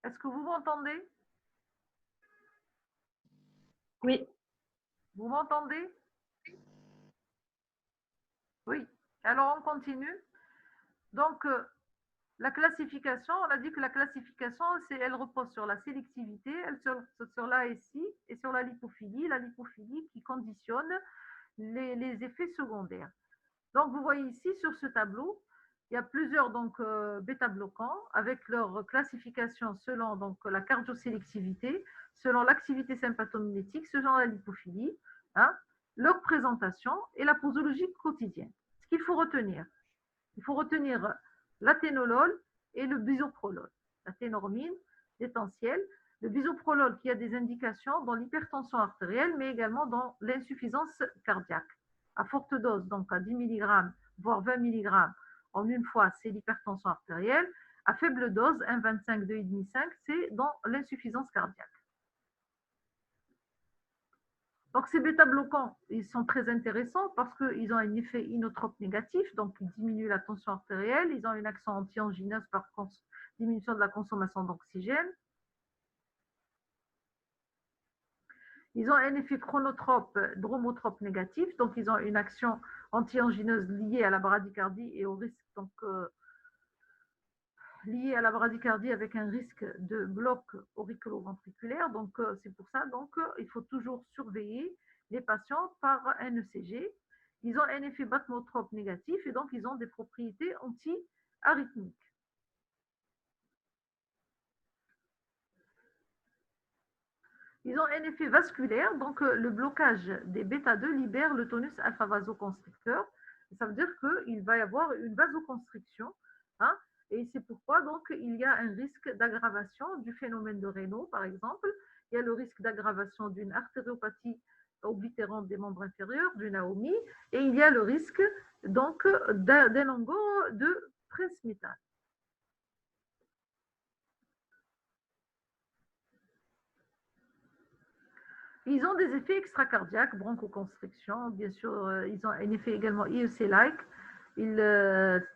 Est-ce que vous m'entendez? Oui, Vous m'entendez? Oui. Alors, on continue. Donc, la classification, on a dit que la classification, elle repose sur la sélectivité, sur l'ASI et sur la lipophilie qui conditionne les effets secondaires. Donc, vous voyez ici sur ce tableau, il y a plusieurs bêta-bloquants avec leur classification selon la cardiosélectivité, selon l'activité sympathomimétique, selon la lipophilie, hein, leur présentation et la posologie quotidienne. Ce qu'il faut retenir, il faut retenir l'athénolol et le bisoprolol. L'athénormine, l'éthentiel, le bisoprolol qui a des indications dans l'hypertension artérielle, mais également dans l'insuffisance cardiaque. À forte dose, donc à 10 mg, voire 20 mg en une fois, c'est l'hypertension artérielle. À faible dose, 1,25, 2,5, 5, c'est dans l'insuffisance cardiaque. Donc, ces bêta-bloquants, ils sont très intéressants parce qu'ils ont un effet inotrope négatif, donc ils diminuent la tension artérielle, ils ont une action anti-angineuse par diminution de la consommation d'oxygène. Ils ont un effet chronotrope, dromotrope négatif, donc ils ont une action anti-angineuse liée à la bradycardie et au risque lié à la bradycardie avec un risque de bloc auriculo-ventriculaire. Donc, c'est pour ça il faut toujours surveiller les patients par un ECG. Ils ont un effet batmotrope négatif et donc ils ont des propriétés anti-arythmiques. Ils ont un effet vasculaire, donc le blocage des bêta-2 libère le tonus alpha-vasoconstricteur. Ça veut dire qu'il va y avoir une vasoconstriction, hein, et c'est pourquoi donc il y a un risque d'aggravation du phénomène de Raynaud, par exemple. Il y a le risque d'aggravation d'une artériopathie oblitérante des membres inférieurs, d'une AOMI, et il y a le risque donc d'un longo de Prince-Métal. Ils ont des effets extracardiaques, bronchoconstriction, bien sûr, ils ont un effet également IEC-like.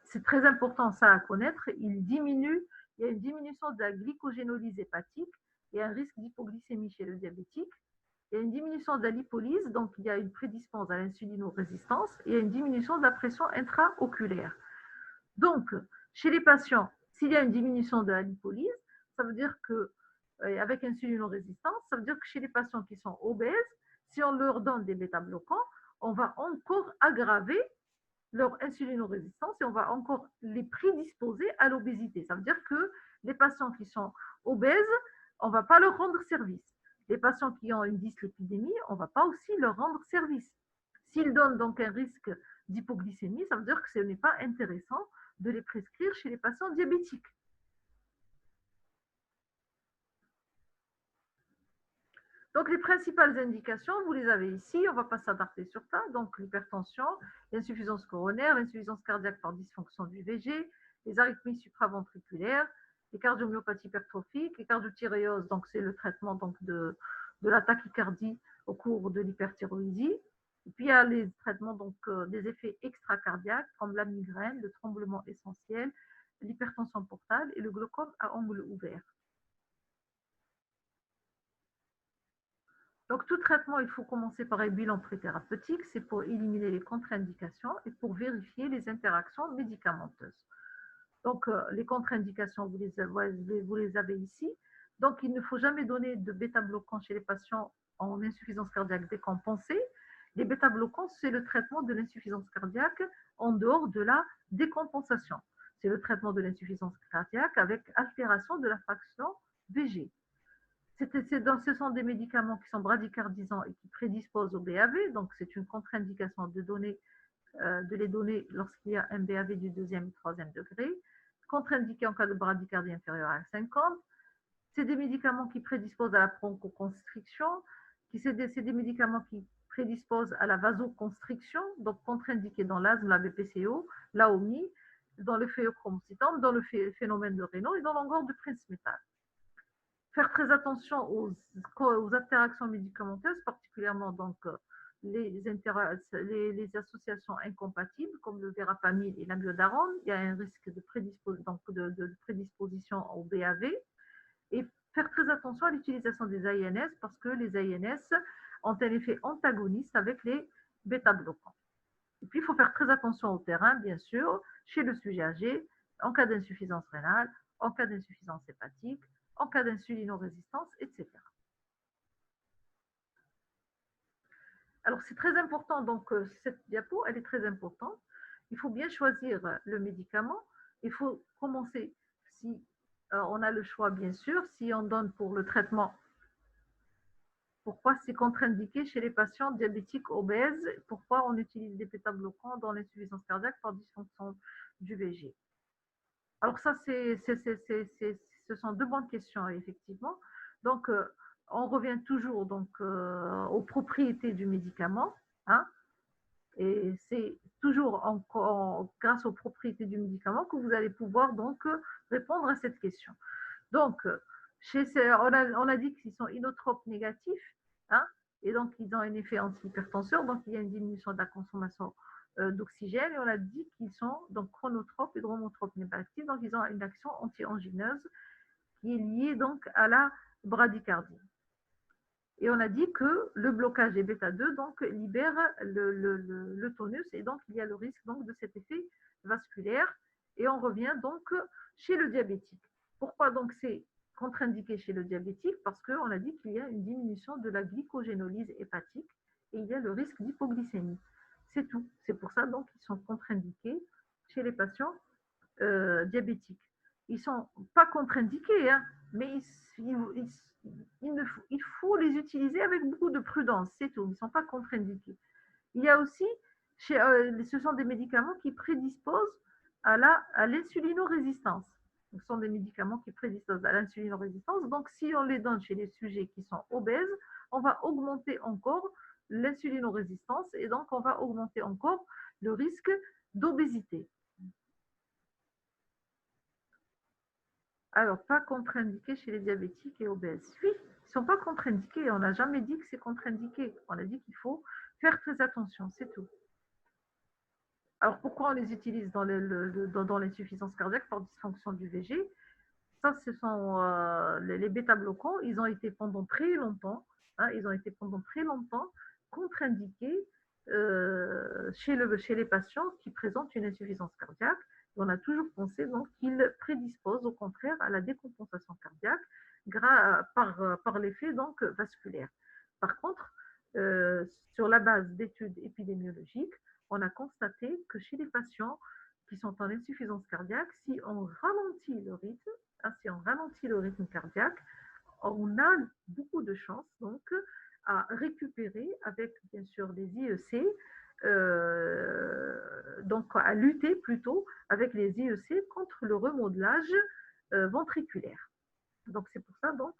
C'est très important ça à connaître. Il y a une diminution de la glycogénolyse hépatique, il y a un risque d'hypoglycémie chez le diabétique, il y a une diminution de la lipolyse, donc il y a une prédisposition à l'insulinorésistance, et il y a une diminution de la pression intraoculaire. Donc, chez les patients, s'il y a une diminution de la lipolyse, ça veut dire que avec insulinorésistance, ça veut dire que chez les patients qui sont obèses, si on leur donne des bêta-bloquants, on va encore aggraver leur insulinorésistance et on va encore les prédisposer à l'obésité. Ça veut dire que les patients qui sont obèses, on ne va pas leur rendre service. Les patients qui ont une dyslipidémie, on ne va pas aussi leur rendre service. S'ils donnent donc un risque d'hypoglycémie, ça veut dire que ce n'est pas intéressant de les prescrire chez les patients diabétiques. Donc, les principales indications, vous les avez ici, on ne va pas s'attarder sur ça. Donc, l'hypertension, l'insuffisance coronaire, l'insuffisance cardiaque par dysfonction du VG, les arythmies supraventriculaires, les cardiomyopathies hypertrophiques, les cardiothyréoses, donc c'est le traitement de la tachycardie au cours de l'hyperthyroïdie. Et puis, il y a les traitements des effets extracardiaques, comme la migraine, le tremblement essentiel, l'hypertension portale et le glaucome à angle ouvert. Donc, tout traitement, il faut commencer par un bilan préthérapeutique, c'est pour éliminer les contre-indications et pour vérifier les interactions médicamenteuses. Donc, les contre-indications, vous les avez ici. Donc, il ne faut jamais donner de bêta-bloquants chez les patients en insuffisance cardiaque décompensée. Les bêta-bloquants, c'est le traitement de l'insuffisance cardiaque en dehors de la décompensation. C'est le traitement de l'insuffisance cardiaque avec altération de la fraction VG. Ce sont des médicaments qui sont bradycardisants et qui prédisposent au BAV, donc c'est une contre-indication de les donner lorsqu'il y a un BAV du deuxième et troisième degré, contre-indiqué en cas de bradycardie inférieure à 50. C'est des médicaments qui prédisposent à la bronchoconstriction, c'est des médicaments qui prédisposent à la vasoconstriction, donc contre-indiqués dans l'asthme, la BPCO, l'AOMI, dans le phéochromocytome, dans le phénomène de Raynaud et dans l'angor de Prince-Métal. Faire très attention aux interactions médicamenteuses, particulièrement les associations incompatibles comme le verapamil et l'amiodarone. Il y a un risque de prédisposition au BAV. Et faire très attention à l'utilisation des AINS parce que les AINS ont un effet antagoniste avec les bêta-bloquants. Et puis, il faut faire très attention au terrain, bien sûr, chez le sujet âgé, en cas d'insuffisance rénale, en cas d'insuffisance hépatique, en cas d'insulinorésistance, etc. Alors, c'est très important, donc cette diapo, elle est très importante. Il faut bien choisir le médicament. Il faut commencer, si on a le choix, bien sûr, si on donne pour le traitement. Pourquoi c'est contre-indiqué chez les patients diabétiques obèses? Pourquoi on utilise des bêta-bloquants dans l'insuffisance cardiaque par dysfonction du VG? Alors ça, ce sont deux bonnes questions, effectivement. Donc, on revient toujours donc, aux propriétés du médicament. Hein, et c'est toujours grâce aux propriétés du médicament que vous allez pouvoir donc répondre à cette question. Donc, on a dit qu'ils sont inotropes négatifs, hein, et donc ils ont un effet antihypertenseur, donc il y a une diminution de la consommation d'oxygène, et on a dit qu'ils sont donc chronotropes et dromotropes négatifs, donc ils ont une action anti-angineuse qui est liée donc à la bradycardie. Et on a dit que le blocage des bêta-2 donc, libère le tonus et donc il y a le risque donc, de cet effet vasculaire. Et on revient donc chez le diabétique. Pourquoi donc c'est contre-indiqué chez le diabétique? Parce qu'on a dit qu'il y a une diminution de la glycogénolyse hépatique et il y a le risque d'hypoglycémie. C'est tout. C'est pour ça donc qu'ils sont contre-indiqués chez les patients diabétiques. Ils ne sont pas contre-indiqués, hein, mais il faut les utiliser avec beaucoup de prudence, c'est tout. Ils ne sont pas contre-indiqués. Il y a aussi, ce sont des médicaments qui prédisposent à l'insulinorésistance. Ce sont des médicaments qui prédisposent à l'insulinorésistance. Donc, si on les donne chez les sujets qui sont obèses, on va augmenter encore l'insulinorésistance et donc on va augmenter encore le risque d'obésité. Alors, pas contre-indiqué chez les diabétiques et obèses. Oui, ils ne sont pas contre-indiqués. On n'a jamais dit que c'est contre-indiqué. On a dit qu'il faut faire très attention, c'est tout. Alors, pourquoi on les utilise dans l'insuffisance cardiaque par dysfonction du VG? Ça, ce sont les bêta-bloquants. Ils ont été pendant très longtemps, contre-indiqués chez les patients qui présentent une insuffisance cardiaque. On a toujours pensé donc qu'ils prédisposent au contraire à la décompensation cardiaque par l'effet donc vasculaire. Par contre, sur la base d'études épidémiologiques, on a constaté que chez les patients qui sont en insuffisance cardiaque, si on ralentit le rythme, si on ralentit le rythme cardiaque, on a beaucoup de chances donc à récupérer avec bien sûr les IEC, donc à lutter plutôt avec les IEC contre le remodelage ventriculaire. Donc c'est pour ça donc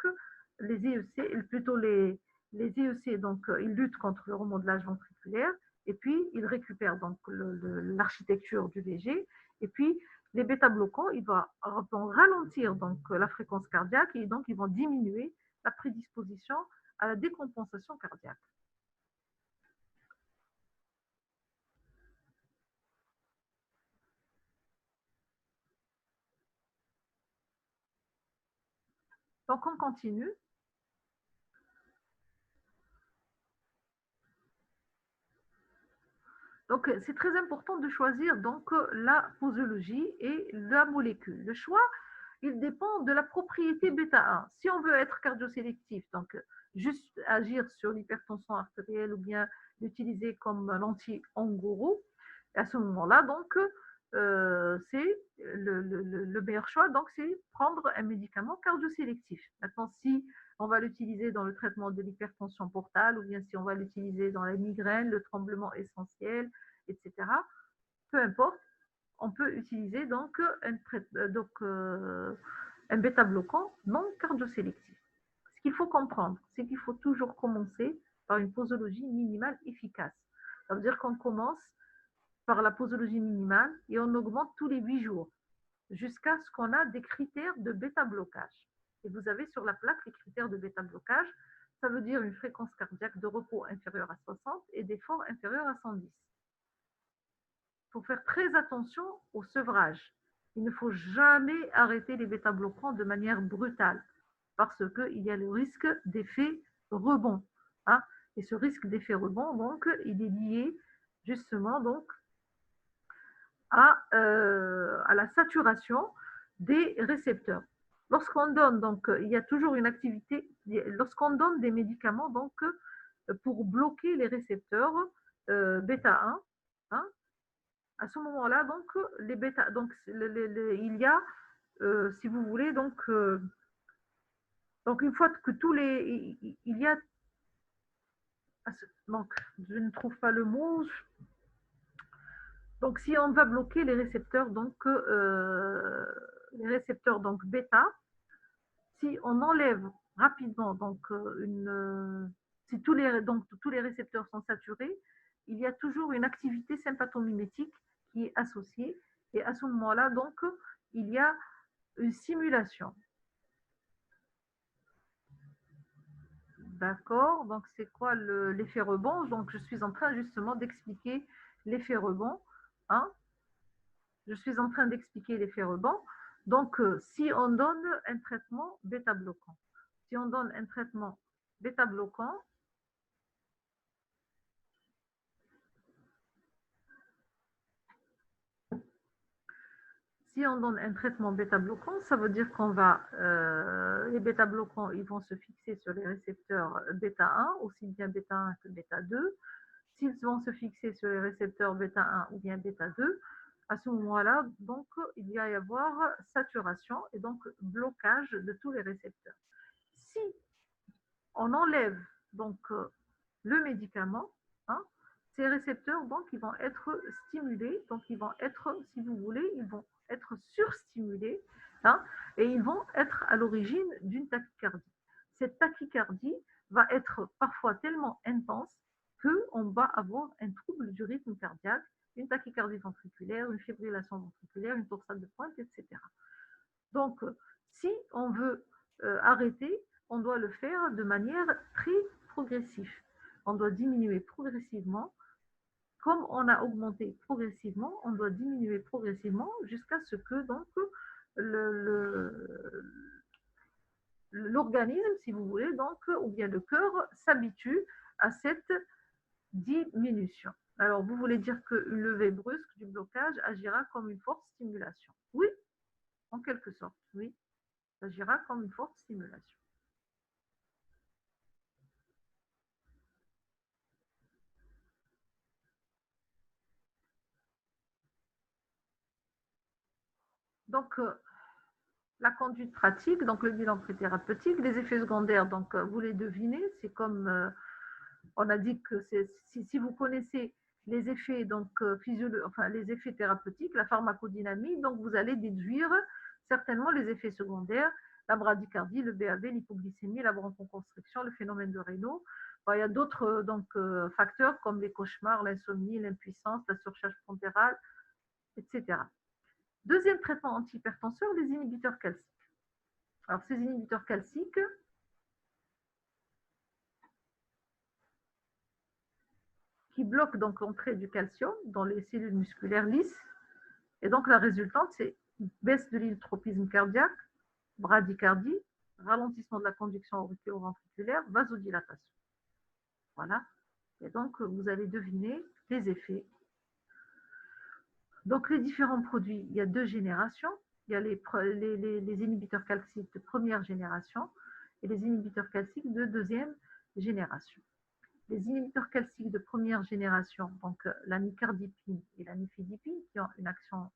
les IEC, plutôt les IEC, donc ils luttent contre le remodelage ventriculaire et puis ils récupèrent donc l'architecture du VG et puis les bêta-bloquants, ils vont ralentir donc la fréquence cardiaque et donc ils vont diminuer la prédisposition à la décompensation cardiaque. Donc on continue. Donc c'est très important de choisir donc la posologie et la molécule. Le choix, il dépend de la propriété bêta-1. Si on veut être cardiosélectif, donc juste agir sur l'hypertension artérielle ou bien l'utiliser comme l'anti-angoro, à ce moment-là, donc, c'est le meilleur choix, donc c'est prendre un médicament cardiosélectif. Maintenant, si on va l'utiliser dans le traitement de l'hypertension portale ou bien si on va l'utiliser dans la migraine, le tremblement essentiel, etc., peu importe, on peut utiliser donc un bêta-bloquant non cardiosélectif. Ce qu'il faut comprendre, c'est qu'il faut toujours commencer par une posologie minimale efficace. Ça veut dire qu'on commence par la posologie minimale et on augmente tous les 8 jours jusqu'à ce qu'on a des critères de bêta-blocage. Et vous avez sur la plaque les critères de bêta-blocage. Ça veut dire une fréquence cardiaque de repos inférieure à 60 et d'effort inférieur à 110. Il faut faire très attention au sevrage. Il ne faut jamais arrêter les bêta-bloquants de manière brutale. parce qu'il y a le risque d'effet rebond. Hein. Et ce risque d'effet rebond, donc, il est lié justement donc, à la saturation des récepteurs. Lorsqu'on donne, donc, il y a toujours une activité, lorsqu'on donne des médicaments donc, pour bloquer les récepteurs bêta 1, hein, à ce moment-là, donc, les bêta, donc, il y a, si vous voulez, donc une fois que tous les, il y a, donc, je ne trouve pas le mot, donc si on va bloquer les récepteurs donc bêta, si on enlève rapidement donc si tous les récepteurs sont saturés, il y a toujours une activité sympathomimétique qui est associée et à ce moment-là donc il y a une simulation. D'accord, donc c'est quoi l'effet rebond? Donc je suis en train justement d'expliquer l'effet rebond. Hein. Je suis en train d'expliquer l'effet rebond. Donc si on donne un traitement bêta-bloquant, si on donne un traitement bêta-bloquant, si on donne un traitement bêta-bloquant, ça veut dire qu'on va, les bêta-bloquants, ils vont se fixer sur les récepteurs bêta 1, aussi bien bêta 1 que bêta 2. S'ils vont se fixer sur les récepteurs bêta 1 ou bien bêta 2, à ce moment-là, donc, il va y avoir saturation et donc blocage de tous les récepteurs. Si on enlève donc le médicament, hein, ces récepteurs donc ils vont être stimulés, donc ils vont être, si vous voulez, ils vont être surstimulés, hein, et ils vont être à l'origine d'une tachycardie. Cette tachycardie va être parfois tellement intense qu'on va avoir un trouble du rythme cardiaque, une tachycardie ventriculaire, une fibrillation ventriculaire, une torsade de pointe, etc. Donc, si on veut arrêter, on doit le faire de manière très progressive. On doit diminuer progressivement. Comme on a augmenté progressivement, on doit diminuer progressivement jusqu'à ce que donc l'organisme, si vous voulez, donc, ou bien le cœur s'habitue à cette diminution. Alors, vous voulez dire qu'une levée brusque du blocage agira comme une forte stimulation? Oui, en quelque sorte, oui. Agira comme une forte stimulation. Donc, la conduite pratique, donc le bilan préthérapeutique, les effets secondaires, donc vous les devinez, c'est comme on a dit que si vous connaissez les effets donc enfin les effets thérapeutiques, la pharmacodynamie, donc vous allez déduire certainement les effets secondaires, la bradycardie, le BAV, l'hypoglycémie, la bronchoconstriction, le phénomène de Raynaud. Bon, il y a d'autres facteurs comme les cauchemars, l'insomnie, l'impuissance, la surcharge pondérale, etc. Deuxième traitement antihypertenseur, les inhibiteurs calciques. Alors, ces inhibiteurs calciques, qui bloquent donc l'entrée du calcium dans les cellules musculaires lisses, et donc la résultante, c'est baisse de l'hypertropisme cardiaque, bradycardie, ralentissement de la conduction auriculo-ventriculaire, vasodilatation. Voilà. Et donc, vous allez deviner les effets. Donc, les différents produits, il y a deux générations. Il y a les inhibiteurs calciques de première génération et les inhibiteurs calciques de deuxième génération. Les inhibiteurs calciques de première génération, donc la nicardipine et la nifedipine, qui ont une action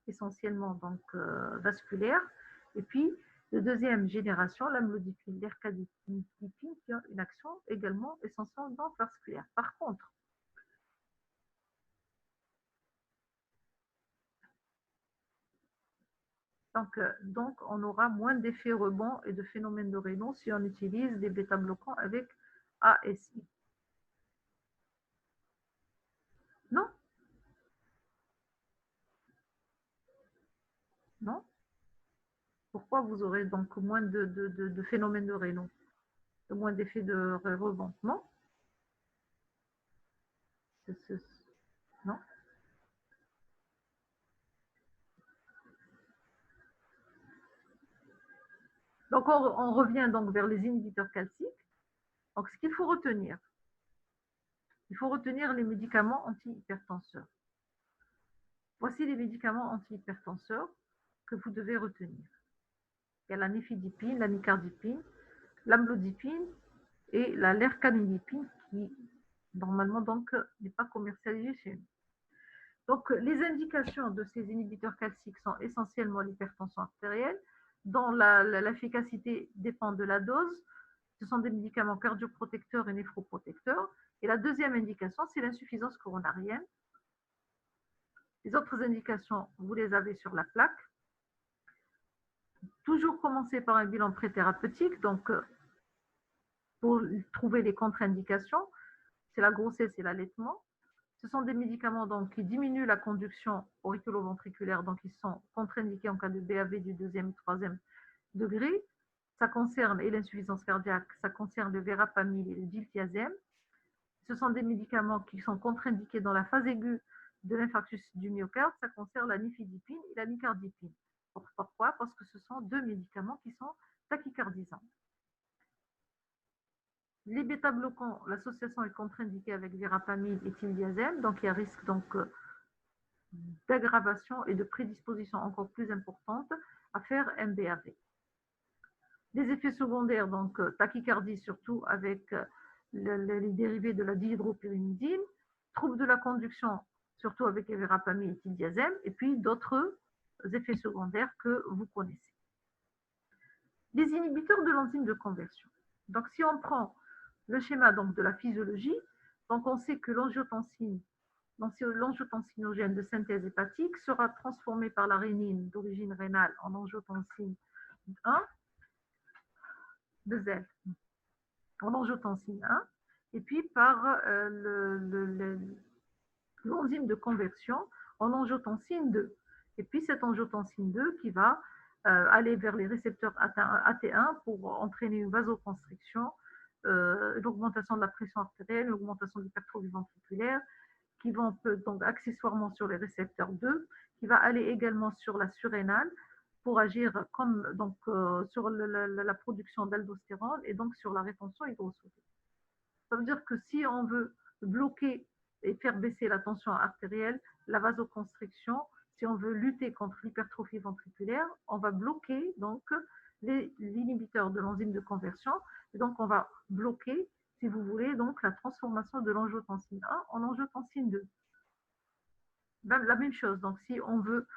essentiellement donc, vasculaire, et puis de deuxième génération, l'amlodipine, l'ercadipine, qui ont une action également essentiellement vasculaire. Par contre, donc, on aura moins d'effets rebonds et de phénomènes de Raynaud si on utilise des bêta-bloquants avec ASI. Non? Non? Pourquoi vous aurez donc moins de phénomènes de Raynaud, moins d'effets de rebond? Non? Non? Donc, on revient donc vers les inhibiteurs calciques. Donc, ce qu'il faut retenir, il faut retenir les médicaments antihypertenseurs. Voici les médicaments antihypertenseurs que vous devez retenir. Il y a la nifedipine, la nicardipine, l'amlodipine et la lercanidipine qui, normalement, donc, n'est pas commercialisée chez nous. Donc, les indications de ces inhibiteurs calciques sont essentiellement l'hypertension artérielle, dont l'efficacité dépend de la dose. Ce sont des médicaments cardioprotecteurs et néphroprotecteurs. Et la deuxième indication, c'est l'insuffisance coronarienne. Les autres indications, vous les avez sur la plaque. Toujours commencer par un bilan préthérapeutique, donc pour trouver les contre-indications, c'est la grossesse et l'allaitement. Ce sont des médicaments donc, qui diminuent la conduction auriculo-ventriculaire, donc ils sont contre-indiqués en cas de BAV du 2e et 3e degré. Ça concerne, et l'insuffisance cardiaque, ça concerne le verapamil et le diltiazem. Ce sont des médicaments qui sont contre-indiqués dans la phase aiguë de l'infarctus du myocarde. Ça concerne la nifedipine et la nicardipine. Pourquoi? Parce que ce sont deux médicaments qui sont tachycardisants. Les bêta-bloquants, l'association est contre-indiquée avec verapamil et tildiazem, donc il y a risque d'aggravation et de prédisposition encore plus importante à faire un BAV. Les effets secondaires, donc tachycardie surtout avec les dérivés de la dihydropyrimidine, troubles de la conduction surtout avec les verapamil et tildiazem, et puis d'autres effets secondaires que vous connaissez. Les inhibiteurs de l'enzyme de conversion. Donc si on prend le schéma donc, de la physiologie, donc on sait que l'angiotensinogène de synthèse hépatique sera transformé par la rénine d'origine rénale en angiotensine 1, 2L, en angiotensine 1, et puis par l'enzyme de conversion en angiotensine 2. Et puis cette angiotensine 2 qui va aller vers les récepteurs AT1 pour entraîner une vasoconstriction, l'augmentation de la pression artérielle, l'augmentation de l'hypertrophie ventriculaire, qui vont donc accessoirement sur les récepteurs 2, qui va aller également sur la surrénale pour agir comme donc sur la production d'aldostérone et donc sur la rétention hydrosodique. Ça veut dire que si on veut bloquer et faire baisser la tension artérielle, la vasoconstriction, si on veut lutter contre l'hypertrophie ventriculaire, on va bloquer donc l'inhibiteur de l'enzyme de conversion, et donc on va bloquer, si vous voulez, donc la transformation de l'angiotensine 1 en angiotensine 2. La même chose, donc si on veut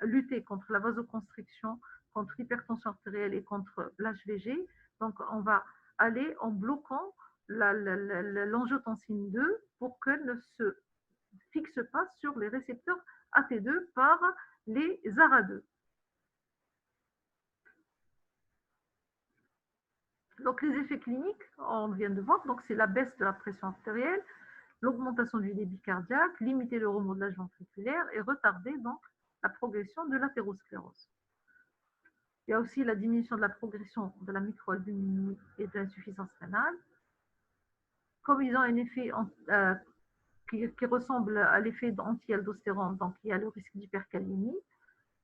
lutter contre la vasoconstriction, contre l'hypertension artérielle et contre l'HVG, donc on va aller en bloquant l'angiotensine 2 pour qu'elle ne se fixe pas sur les récepteurs AT2 par les ARA2. Donc les effets cliniques, on vient de voir, donc c'est la baisse de la pression artérielle, l'augmentation du débit cardiaque, limiter le remodelage ventriculaire et retarder donc la progression de l'athérosclérose. Il y a aussi la diminution de la progression de la microalbuminie et de l'insuffisance rénale. Comme ils ont un effet qui ressemble à l'effet anti-aldostérone, donc il y a le risque d'hypercalémie,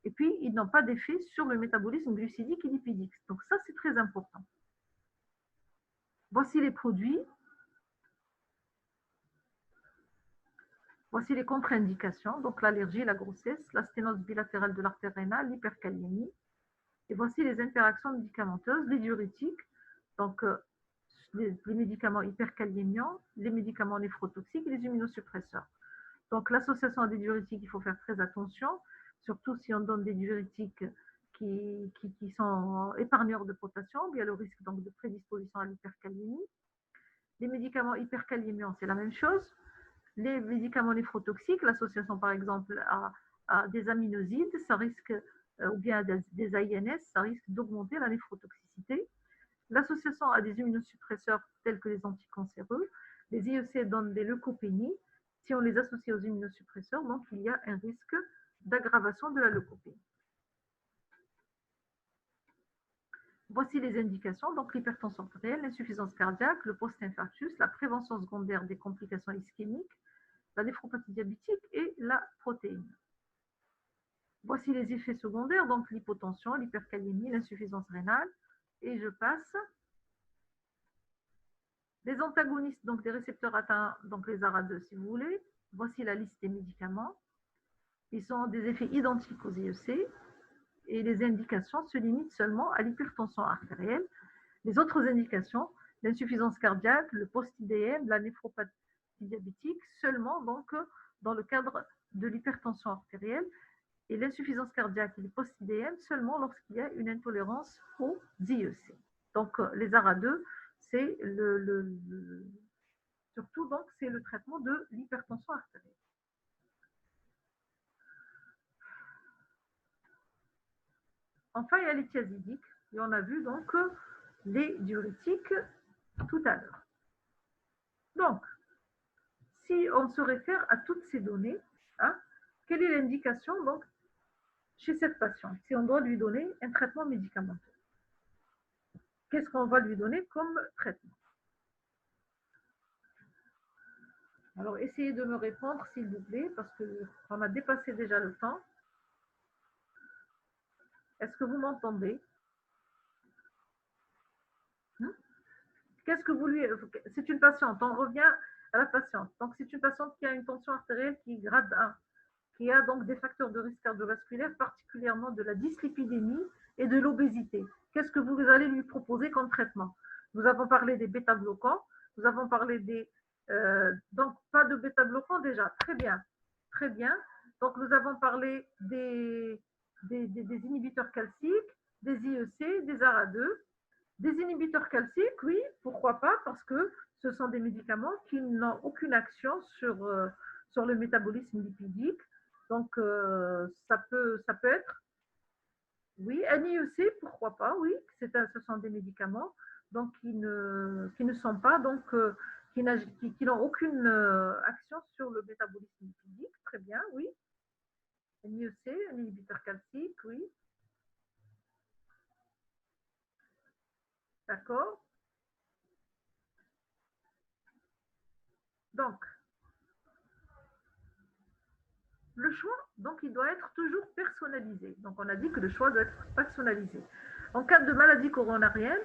et puis ils n'ont pas d'effet sur le métabolisme glucidique et lipidique. Donc ça, c'est très important. Voici les produits. Voici les contre-indications, donc l'allergie, la grossesse, la sténose bilatérale de l'artère rénale, l'hypercalémie. Et voici les interactions médicamenteuses, les diurétiques, donc les médicaments hypercalémiants, les médicaments néphrotoxiques et les immunosuppresseurs. Donc l'association à des diurétiques, il faut faire très attention, surtout si on donne des diurétiques qui sont épargneurs de potassium, il y a le risque donc de prédisposition à l'hypercalémie. Les médicaments hypercalémiants, c'est la même chose. Les médicaments néphrotoxiques, l'association par exemple à des aminosides, ça risque, ou bien des AINS, ça risque d'augmenter la néphrotoxicité. L'association à des immunosuppresseurs tels que les anticancéreux, les IEC donnent des leucopénies. Si on les associe aux immunosuppresseurs, donc il y a un risque d'aggravation de la leucopénie. Voici les indications, donc l'hypertension artérielle, l'insuffisance cardiaque, le post-infarctus, la prévention secondaire des complications ischémiques, la néphropathie diabétique et la protéine. Voici les effets secondaires, donc l'hypotension, l'hypercalémie, l'insuffisance rénale. Et je passe. Les antagonistes, donc des récepteurs atteints, donc les ARA2 si vous voulez. Voici la liste des médicaments. Ils sont des effets identiques aux IEC et les indications se limitent seulement à l'hypertension artérielle. Les autres indications, l'insuffisance cardiaque, le post-IDM, la néphropathie diabétique, seulement donc dans le cadre de l'hypertension artérielle, et l'insuffisance cardiaque et le post-IDM seulement lorsqu'il y a une intolérance aux IEC. Donc les ARA2, c'est surtout donc c'est le traitement de l'hypertension artérielle. Enfin, il y a les thiazidiques, et on a vu donc les diurétiques tout à l'heure. Donc, si on se réfère à toutes ces données, hein, quelle est l'indication donc chez cette patiente si on doit lui donner un traitement médicamenteux? Qu'est-ce qu'on va lui donner comme traitement? Alors, essayez de me répondre, s'il vous plaît, parce qu'on a dépassé déjà le temps. Est-ce que vous m'entendez? Qu'est-ce que vous lui... C'est une patiente, on revient à la patiente. Donc, c'est une patiente qui a une tension artérielle qui est grade 1, qui a donc des facteurs de risque cardiovasculaire, particulièrement de la dyslipidémie et de l'obésité. Qu'est-ce que vous allez lui proposer comme traitement? Nous avons parlé des bêta-bloquants, nous avons parlé des... donc, pas de bêta-bloquants déjà, très bien, très bien. Donc, nous avons parlé des inhibiteurs calciques, des IEC, des ARA2, des inhibiteurs calciques, oui, pourquoi pas, parce que ce sont des médicaments qui n'ont aucune action sur le métabolisme lipidique. Donc, ça peut être, oui, NIEC, pourquoi pas, oui, ce sont des médicaments donc, qui ne sont pas, donc, qui n'ont aucune action sur le métabolisme lipidique. Très bien, oui. NIEC, un inhibiteur calcique, oui. D'accord. Donc, le choix, donc, il doit être toujours personnalisé. Donc, on a dit que le choix doit être personnalisé. En cas de maladie coronarienne,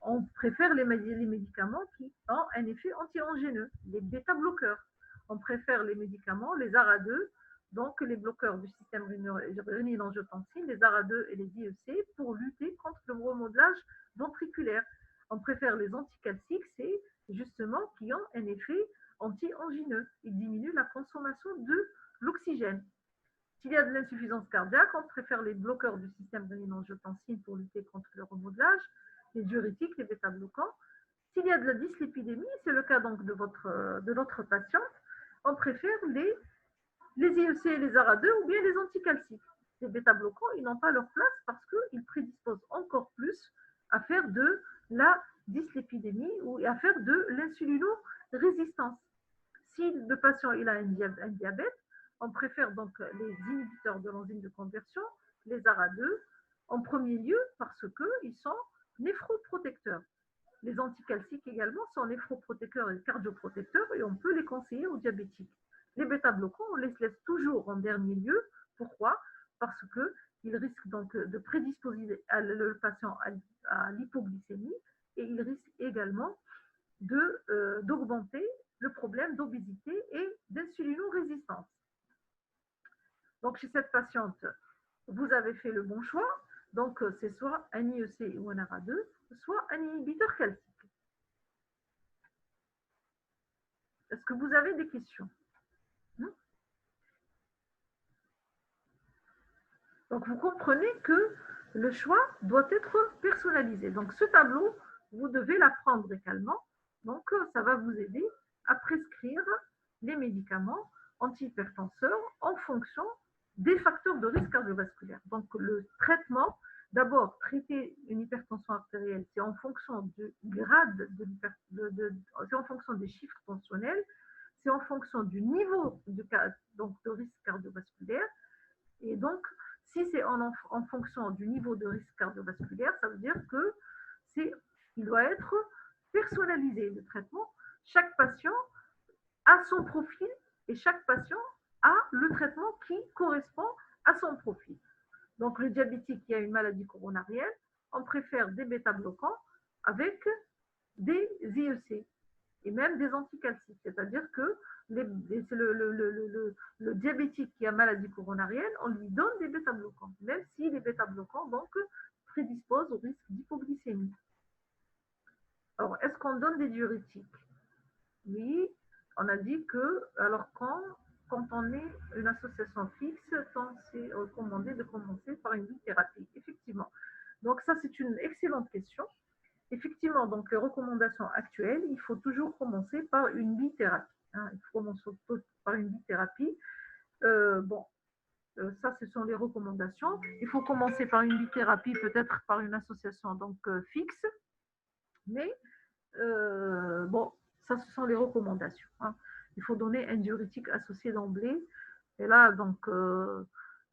on préfère les médicaments qui ont un effet anti-angiineux, les bêta-bloqueurs. On préfère les médicaments, les ARA2, donc les bloqueurs du système rénine-angiotensine, les ARA2 et les IEC, pour lutter contre le remodelage ventriculaire. On préfère les anticalciques, c'est justement qui ont un effet anti-angineux. Ils diminuent la consommation de l'oxygène. S'il y a de l'insuffisance cardiaque, on préfère les bloqueurs du système rénine-angiotensine pour lutter contre le remodelage, les diurétiques, les bêta-bloquants. S'il y a de la dyslipidémie, c'est le cas donc de notre patiente, on préfère les IEC et les ARA2 ou bien les anticalciques. Les bêta-bloquants, ils n'ont pas leur place parce qu'ils prédisposent encore plus à faire de la dyslipidémie ou à faire de l'insulino-résistance. Si le patient il a un diabète, on préfère donc les inhibiteurs de l'enzyme de conversion, les ARA2, en premier lieu parce qu'ils sont néphroprotecteurs. Les anticalciques également sont néphroprotecteurs et cardioprotecteurs et on peut les conseiller aux diabétiques. Les bêta-bloquants, on les laisse toujours en dernier lieu. Pourquoi? Parce qu'ils risquent donc de prédisposer le patient à l'hypoglycémie et ils risquent également d'augmenter le problème d'obésité et d'insulino-résistance. Donc, chez cette patiente, vous avez fait le bon choix. Donc, c'est soit un IEC ou un ARA2, soit un inhibiteur calcique. Est-ce que vous avez des questions? Donc, vous comprenez que le choix doit être personnalisé. Donc, ce tableau, vous devez l'apprendre également. Donc, ça va vous aider à prescrire les médicaments antihypertenseurs en fonction des facteurs de risque cardiovasculaire. Donc, le traitement, d'abord, traiter une hypertension artérielle, c'est en fonction du grade c'est en fonction des chiffres tensionnels, c'est en fonction du niveau de risque cardiovasculaire. Et donc, si c'est en fonction du niveau de risque cardiovasculaire, ça veut dire que il doit être personnalisé le traitement. Chaque patient a son profil et chaque patient a le traitement qui correspond à son profit. Donc, le diabétique qui a une maladie coronarienne, on préfère des bêta-bloquants avec des IEC et même des anticalciques. C'est-à-dire que le diabétique qui a maladie coronarienne, on lui donne des bêta-bloquants, même si les bêta-bloquants donc, prédisposent au risque d'hypoglycémie. Alors, est-ce qu'on donne des diurétiques? Oui, on a dit que, alors quand on est une association fixe, c'est recommandé de commencer par une thérapie, effectivement. Donc ça, c'est une excellente question. Effectivement, donc les recommandations actuelles, il faut toujours commencer par une bithérapie. Hein. Il faut commencer par une bithérapie. Bon, ça, ce sont les recommandations. Il faut commencer par une bithérapie, peut-être par une association donc fixe, mais bon, ça, ce sont les recommandations. Hein. Il faut donner un diurétique associé d'emblée. Et là, donc,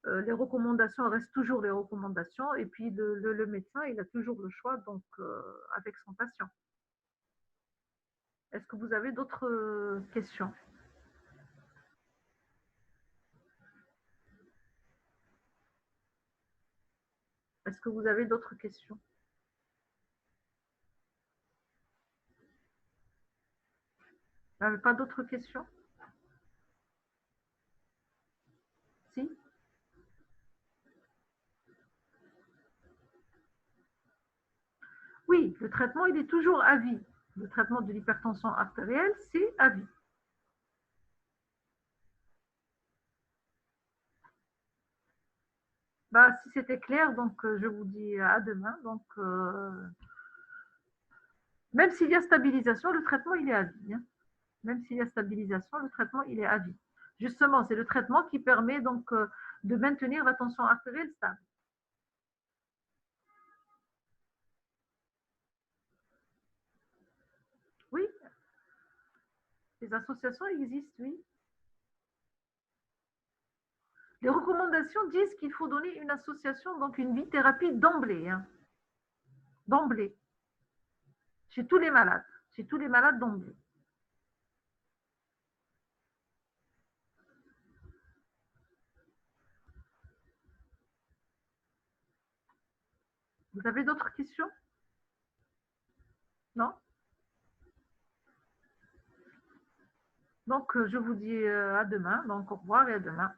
les recommandations restent toujours les recommandations. Et puis, le médecin, il a toujours le choix donc, avec son patient. Est-ce que vous avez d'autres questions? Est-ce que vous avez d'autres questions? Vous n'avez pas d'autres questions? Si? Oui, le traitement, il est toujours à vie. Le traitement de l'hypertension artérielle, c'est à vie. Bah, si c'était clair, donc je vous dis à demain. Donc, même s'il y a stabilisation, le traitement, il est à vie. Hein. Même s'il y a stabilisation, le traitement, il est à vie. Justement, c'est le traitement qui permet donc de maintenir la tension artérielle stable. Oui, les associations existent, oui. Les recommandations disent qu'il faut donner une association, donc une bithérapie d'emblée. Hein. D'emblée. Chez tous les malades. Chez tous les malades d'emblée. Vous avez d'autres questions? Non? Donc, je vous dis à demain. Donc, au revoir et à demain.